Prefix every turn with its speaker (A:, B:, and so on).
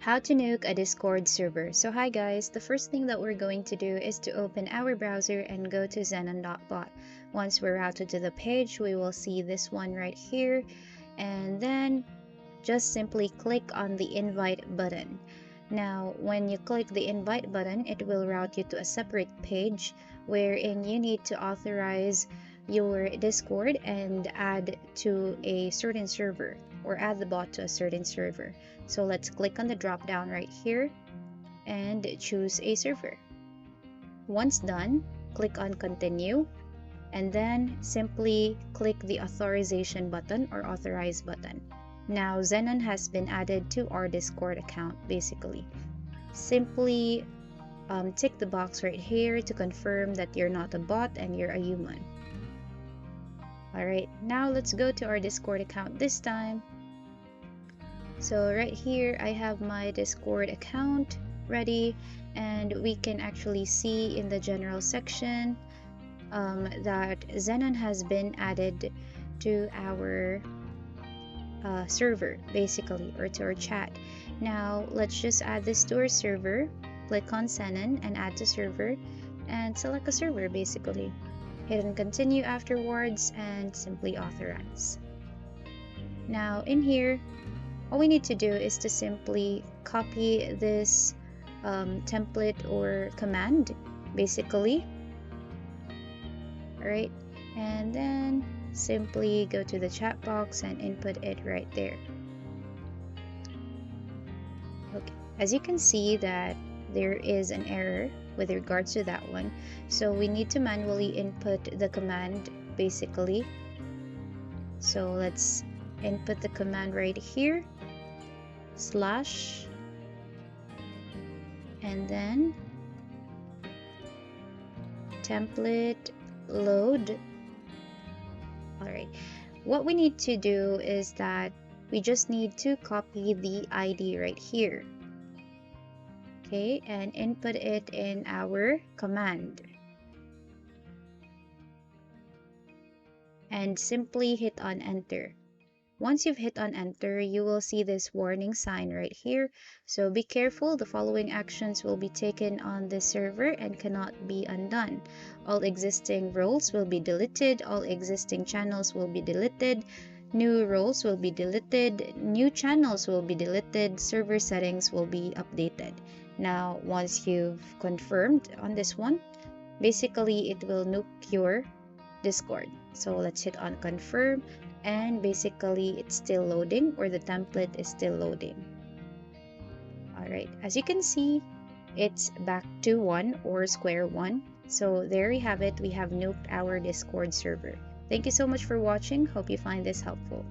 A: How to nuke a Discord server. So hi guys, the first thing that we're going to do is to open our browser and go to xenon.bot. Once we're routed to the page, we will see this one right here, and then just simply click on the invite button. Now, when you click the invite button, it will route you to a separate page wherein you need to authorize your Discord and add to a certain server, or add the bot to a certain server. So let's click on the drop down right here and choose a server. Once done, click on continue and then simply click the authorization button or authorize button. Now Xenon has been added to our Discord account basically. Simply tick the box right here to confirm that you're not a bot and you're a human. Alright, now let's go to our Discord account this time. So right here I have my Discord account ready, and we can actually see in the general section that Xenon has been added to our server basically, or to our chat. Now let's just add this to our server. Click on Xenon and add to server and select a server basically. Hit on continue afterwards and simply authorize. Now in here, all we need to do is to simply copy this template or command basically. Alright, and then simply go to the chat box and input it right there. Okay, as you can see that there is an error with regards to that one, so we need to manually input the command basically. So let's input the command right here, slash, and then template load. Alright, what we need to do is that we just need to copy the ID right here, okay, and input it in our command and simply hit on enter. Once you've hit on enter, you will see this warning sign right here. So be careful, the following actions will be taken on this server and cannot be undone. All existing roles will be deleted, all existing channels will be deleted, new roles will be deleted, new channels will be deleted, server settings will be updated. Now, once you've confirmed on this one, basically it will nuke your Discord. So let's hit on confirm, and basically it's still loading, or the template is still loading. Alright, as you can see, it's back to 1 or square 1. So there we have it, we have nuked our Discord server. Thank you so much for watching, hope you find this helpful.